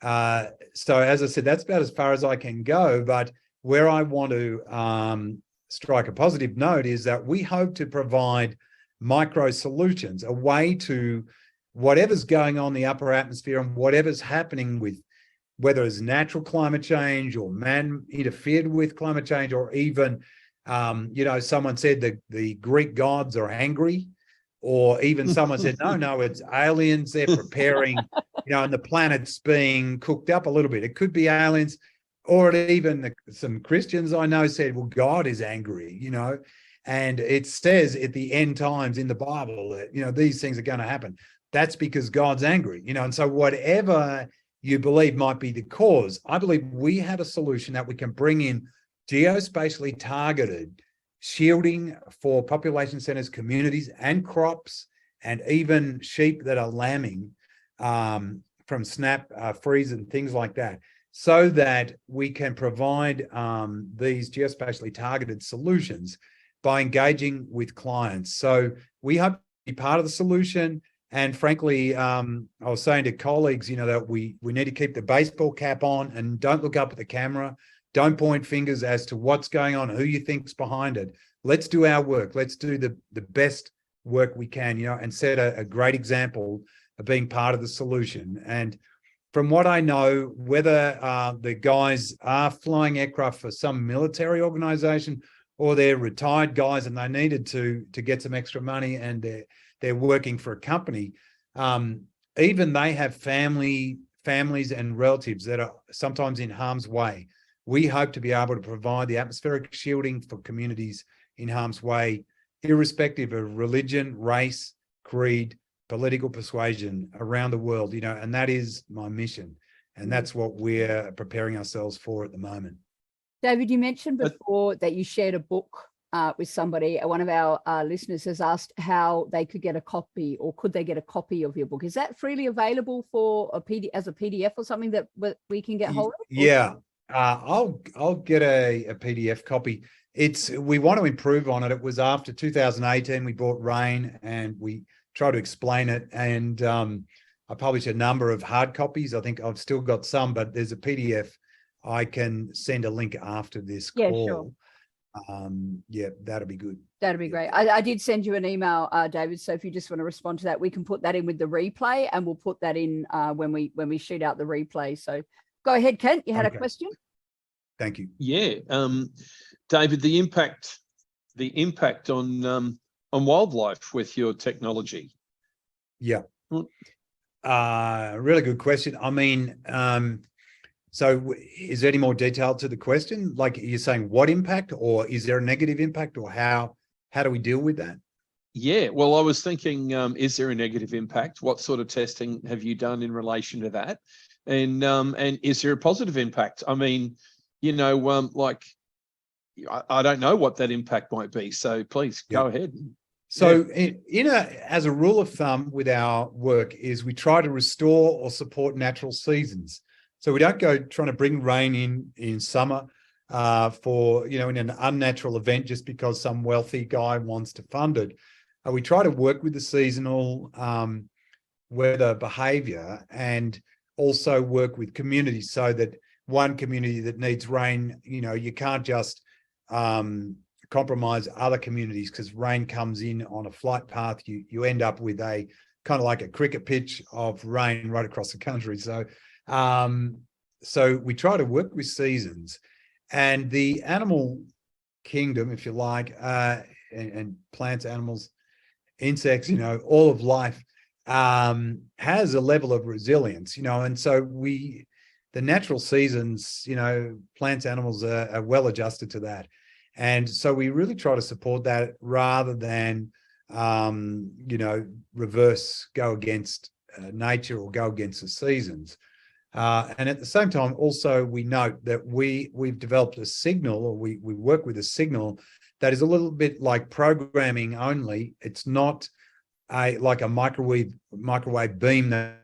so as I said, that's about as far as I can go. But where I want to strike a positive note is that we hope to provide micro solutions, a way to whatever's going on in the upper atmosphere and whatever's happening with, whether it's natural climate change or man interfered with climate change, or even, someone said the Greek gods are angry, or even someone said, no, it's aliens, they're preparing, and the planet's being cooked up a little bit. It could be aliens, or even some Christians I know said, well, God is angry, and it says at the end times in the Bible that, these things are going to happen. That's because God's angry, and so whatever you believe might be the cause, I believe we have a solution that we can bring in geospatially targeted shielding for population centers, communities, and crops, and even sheep that are lambing from snap, freeze, and things like that, so that we can provide these geospatially targeted solutions by engaging with clients. So we hope to be part of the solution. And frankly, I was saying to colleagues, that we need to keep the baseball cap on and don't look up at the camera. Don't point fingers as to what's going on, who you think's behind it. Let's do our work. Let's do the best work we can, you know, and set a great example of being part of the solution. And from what I know, whether the guys are flying aircraft for some military organization or they're retired guys and they needed to get some extra money and they're working for a company, even they have families and relatives that are sometimes in harm's way. We hope to be able to provide the atmospheric shielding for communities in harm's way, irrespective of religion, race, creed, political persuasion around the world, you know, and that is my mission. And that's what we're preparing ourselves for at the moment. David, you mentioned before that you shared a book with somebody. One of our listeners has asked how they could get a copy, or could they get a copy of your book? Is that freely available for as a PDF or something that we can get hold of? Yeah, I'll get a PDF copy. We want to improve on it. It was after 2018 we bought Rain and we tried to explain it, and I published a number of hard copies. I think I've still got some, but there's a PDF. I can send a link after this call. Yeah, sure. Yeah, that'll be good. That'd be great. I did send you an email, David. So if you just want to respond to that, we can put that in with the replay, and we'll put that in when we shoot out the replay. So go ahead, Kent. You had a question. Thank you. Yeah, David, the impact on wildlife with your technology. Yeah. Really good question. I mean, so is there any more detail to the question? Like, you're saying what impact, or is there a negative impact, or how do we deal with that? Yeah, well, I was thinking, is there a negative impact? What sort of testing have you done in relation to that? And is there a positive impact? I mean, you know, like, I don't know what that impact might be. So please go ahead. So as a rule of thumb with our work is we try to restore or support natural seasons. So we don't go trying to bring rain in summer for, you know, in an unnatural event just because some wealthy guy wants to fund it. We try to work with the seasonal weather behavior and also work with communities, so that one community that needs rain, you know, you can't just compromise other communities because rain comes in on a flight path. You end up with a kind of like a cricket pitch of rain right across the country. So so we try to work with seasons, and the animal kingdom, if you like, and plants, animals, insects, you know, all of life has a level of resilience, you know, and so the natural seasons, you know, plants, animals are well adjusted to that. And so we really try to support that rather than, you know, go against nature or go against the seasons. And at the same time, also, we note that we've developed a signal, or we work with a signal that is a little bit like programming only. It's not like a microwave beam that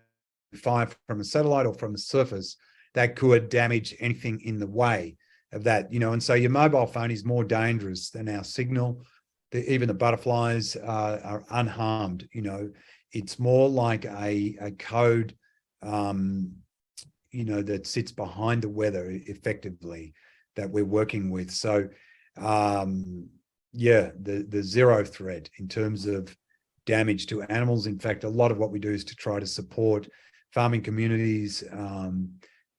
fire from a satellite or from a surface that could damage anything in the way of that, you know. And so your mobile phone is more dangerous than our signal. Even the butterflies are unharmed, you know. It's more like a code, you know, that sits behind the weather effectively that we're working with. So yeah, the zero threat in terms of damage to animals. In fact, a lot of what we do is to try to support farming communities,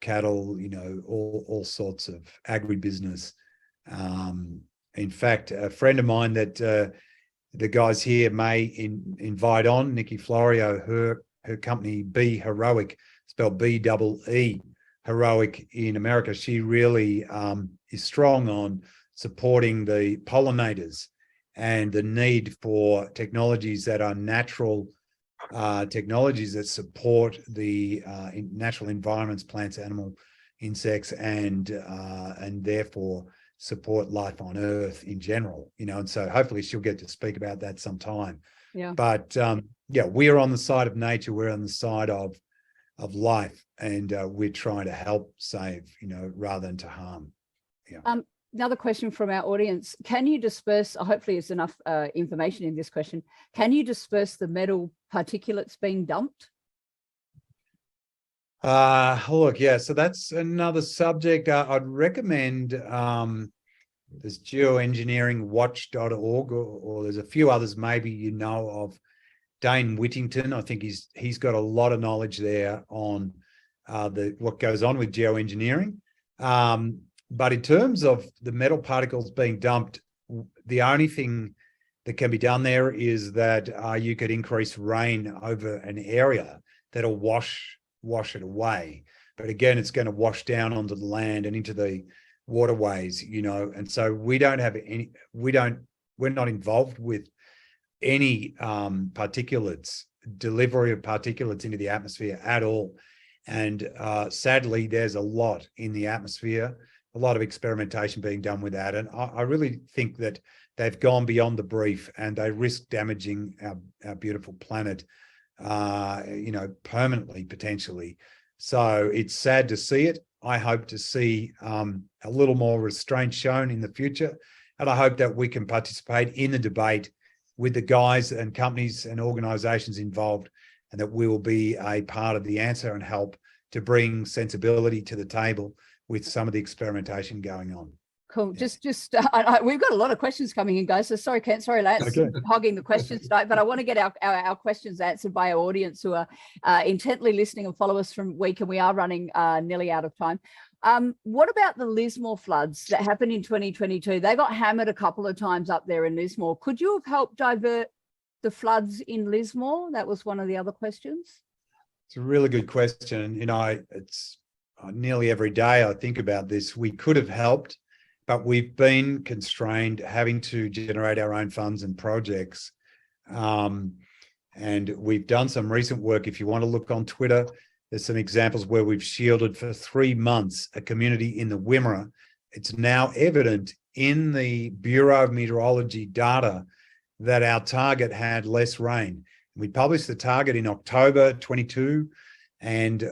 cattle, you know, all sorts of agribusiness. In fact, a friend of mine that the guys here may invite on, Nikki Florio, her company Bee Heroic, spelled B-E-E, Heroic in America. She really is strong on supporting the pollinators and the need for technologies that are natural technologies that support the natural environments, plants, animal, insects, and therefore support life on Earth in general, you know. And so hopefully she'll get to speak about that sometime. Yeah. But yeah, we're on the side of nature. We're on the side of life, and we're trying to help save, you know, rather than to harm. Yeah. Another question from our audience: can you disperse? Hopefully, there's enough information in this question. Can you disperse the metal particulates being dumped? Look, yeah, so that's another subject. I'd recommend there's geoengineeringwatch.org, or there's a few others maybe you know of. Dane Whittington, I think he's got a lot of knowledge there on what goes on with geoengineering. But in terms of the metal particles being dumped, the only thing that can be done there is that you could increase rain over an area that'll wash it away. But again, it's going to wash down onto the land and into the waterways, and so we're not involved with any delivery of particulates into the atmosphere at all. And sadly, there's a lot in the atmosphere, a lot of experimentation being done with that. And I really think that they've gone beyond the brief and they risk damaging our beautiful planet, permanently, potentially. So it's sad to see it. I hope to see a little more restraint shown in the future. And I hope that we can participate in the debate with the guys and companies and organizations involved, and that we will be a part of the answer and help to bring sensibility to the table with some of the experimentation going on. Cool. Yeah. We've got a lot of questions coming in, guys. So sorry, Kent, sorry, Lance, Okay. hogging the questions tonight, but I want to get our questions answered by our audience who are intently listening and follow us from week, and we are running nearly out of time. What about the Lismore floods that happened in 2022? They got hammered a couple of times up there in Lismore. Could you have helped divert the floods in Lismore? That was one of the other questions. It's a really good question. It's nearly every day I think about this. We could have helped, but we've been constrained, having to generate our own funds and projects. And we've done some recent work. If you want to look on Twitter, there's some examples where we've shielded for 3 months a community in the Wimmera. It's now evident in the Bureau of Meteorology data that our target had less rain. We published the target in October 22, and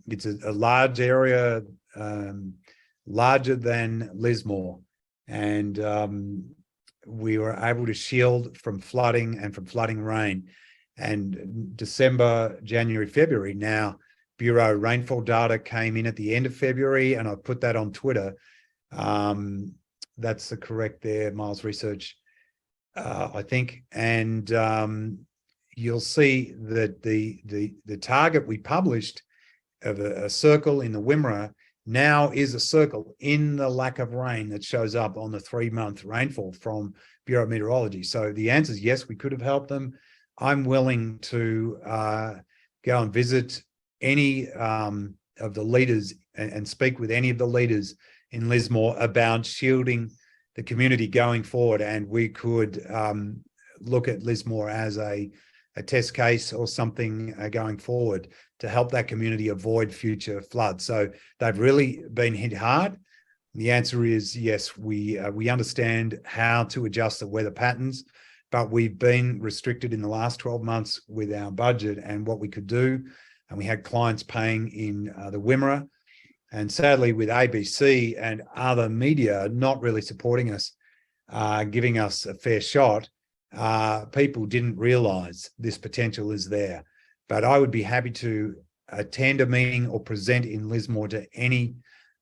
it's a large area, larger than Lismore. And we were able to shield from flooding and from flooding rain. And December, January, February, now Bureau rainfall data came in at the end of February, and I put that on Twitter. That's the correct there, Miles Research, I think. And you'll see that the target we published of a circle in the Wimmera now is a circle in the lack of rain that shows up on the 3-month rainfall from Bureau of Meteorology. So the answer is yes, we could have helped them. I'm willing to go and visit any of the leaders and speak with any of the leaders in Lismore about shielding the community going forward. And we could look at Lismore as a test case or something going forward to help that community avoid future floods. So they've really been hit hard. The answer is yes, we understand how to adjust the weather patterns, but we've been restricted in the last 12 months with our budget and what we could do. And we had clients paying in the Wimmera. And sadly, with ABC and other media not really supporting us, giving us a fair shot, people didn't realise this potential is there. But I would be happy to attend a meeting or present in Lismore to any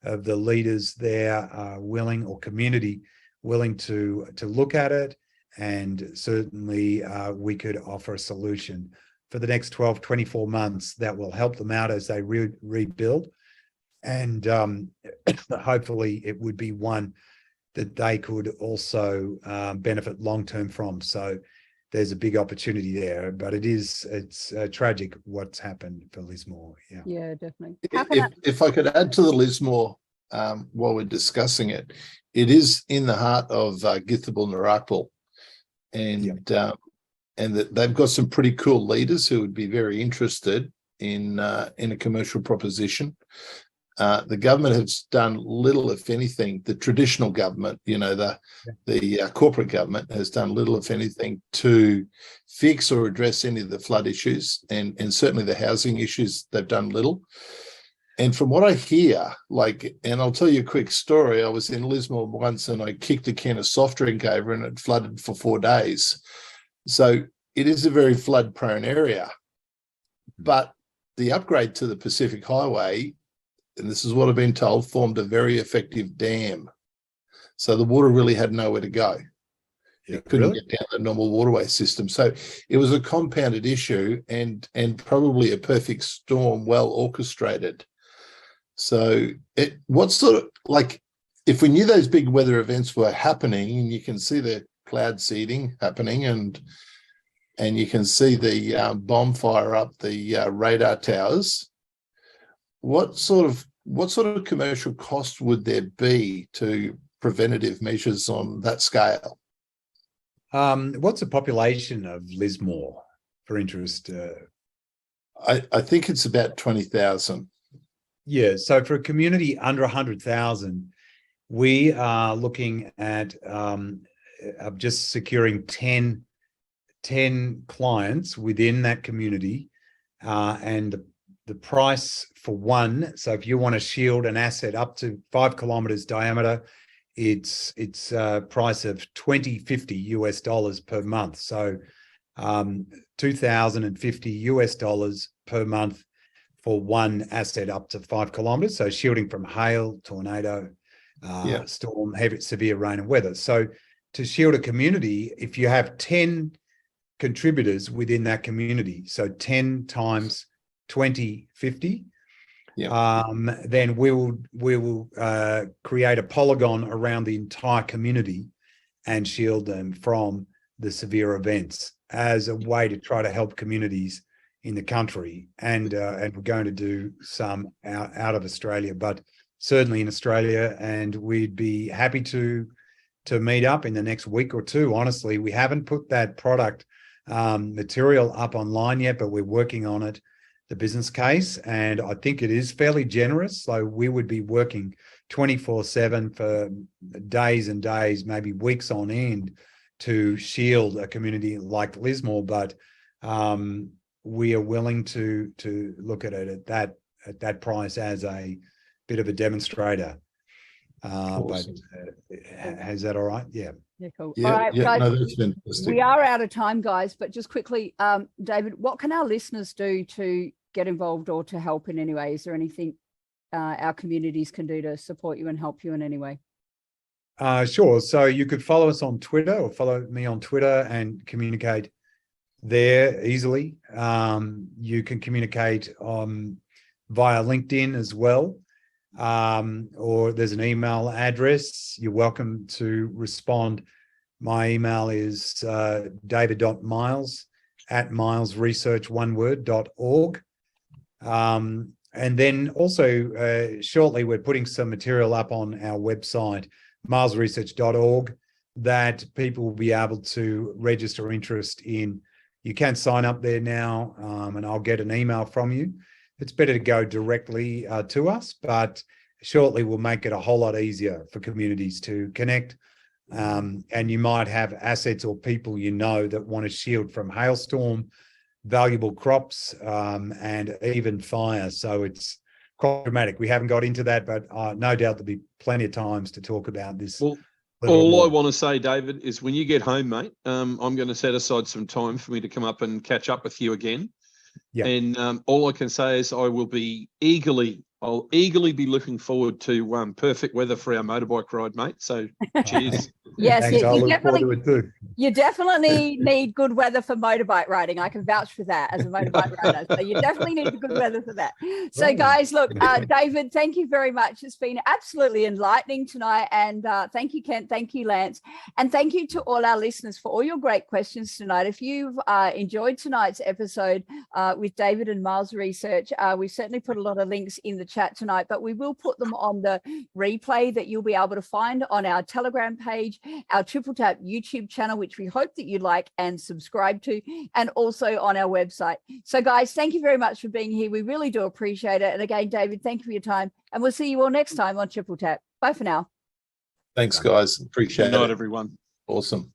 of the leaders there willing, or community willing to look at it. And certainly we could offer a solution for the next 12, 24 months that will help them out as they rebuild. And hopefully it would be one that they could also benefit long-term from. So there's a big opportunity there, but it's tragic what's happened for Lismore. Yeah, definitely. If I could add to the Lismore while we're discussing it, it is in the heart of Githable Narrakpal. And that they've got some pretty cool leaders who would be very interested in a commercial proposition. The government has done little, if anything. The traditional government, the corporate government, has done little, if anything, to fix or address any of the flood issues, and certainly the housing issues. They've done little. And from what I hear, and I'll tell you a quick story. I was in Lismore once, and I kicked a can of soft drink over, and it flooded for 4 days. So it is a very flood-prone area. But the upgrade to the Pacific Highway, and this is what I've been told, formed a very effective dam. So the water really had nowhere to go. Yeah, It couldn't really? get down the normal waterway system. So it was a compounded issue and probably a perfect storm, well orchestrated. So what sort of, like, if we knew those big weather events were happening, and you can see the cloud seeding happening, and you can see the bonfire up the radar towers, what sort of commercial cost would there be to preventative measures on that scale? What's the population of Lismore, for interest? I think it's about 20,000. Yeah, so for a community under 100,000, we are looking at of just securing 10 clients within that community, and the price for one. So if you want to shield an asset up to 5 kilometers diameter, it's a price of $2,050 per month. So $2,050 per month for one asset up to 5 kilometers. So shielding from hail, tornado, storm, heavy, severe rain and weather. So to shield a community, if you have 10 contributors within that community, so 10 times 2050, then we will create a polygon around the entire community and shield them from the severe events as a way to try to help communities in the country. And we're going to do some out of Australia, but certainly in Australia, and we'd be happy to meet up in the next week or two. Honestly, we haven't put that product material up online yet, but we're working on it, the business case, and I think it is fairly generous. So we would be working 24/7 for days and days, maybe weeks on end, to shield a community like Lismore. But we are willing to look at it at that price as a bit of a demonstrator. Awesome. But is that all right? Yeah. Yeah, cool. Yeah, All right, guys, no, that's fantastic. we are out of time, guys, but just quickly, David, what can our listeners do to get involved or to help in any way? Is there anything our communities can do to support you and help you in any way? Sure. So you could follow us on Twitter, or follow me on Twitter and communicate there easily. You can communicate via LinkedIn as well, or there's an email address. You're welcome to respond. My email is david.miles@milesresearch.org. And then also shortly, we're putting some material up on our website, milesresearch.org, that people will be able to register interest in. You can sign up there now, and I'll get an email from you. It's better to go directly to us, but shortly we'll make it a whole lot easier for communities to connect. And you might have assets or people you know that want to shield from hailstorm, valuable crops, and even fire. So it's quite dramatic. We haven't got into that, but no doubt there'll be plenty of times to talk about this. Well, all I want to say, David, is when you get home, mate, I'm going to set aside some time for me to come up and catch up with you again. Yeah. And all I can say is I'll eagerly be looking forward to perfect weather for our motorbike ride, mate. So cheers. Yes, Thanks. you I look forward definitely, to it too. you definitely need good weather for motorbike riding. I can vouch for that as a motorbike rider. So you definitely need the good weather for that. So Right. guys, look, David, thank you very much. It's been absolutely enlightening tonight. And thank you, Kent. Thank you, Lance. And thank you to all our listeners for all your great questions tonight. If you've enjoyed tonight's episode with David and Miles Research, we've certainly put a lot of links in the chat tonight, but we will put them on the replay that you'll be able to find on our Telegram page, our Triple Tap YouTube channel, which we hope that you like and subscribe to, and also on our website. So guys, thank you very much for being here. We really do appreciate it. And again, David, thank you for your time, and we'll see you all next time on Triple Tap. Bye for now. Thanks, guys. Appreciate Good night, it. everyone. Awesome.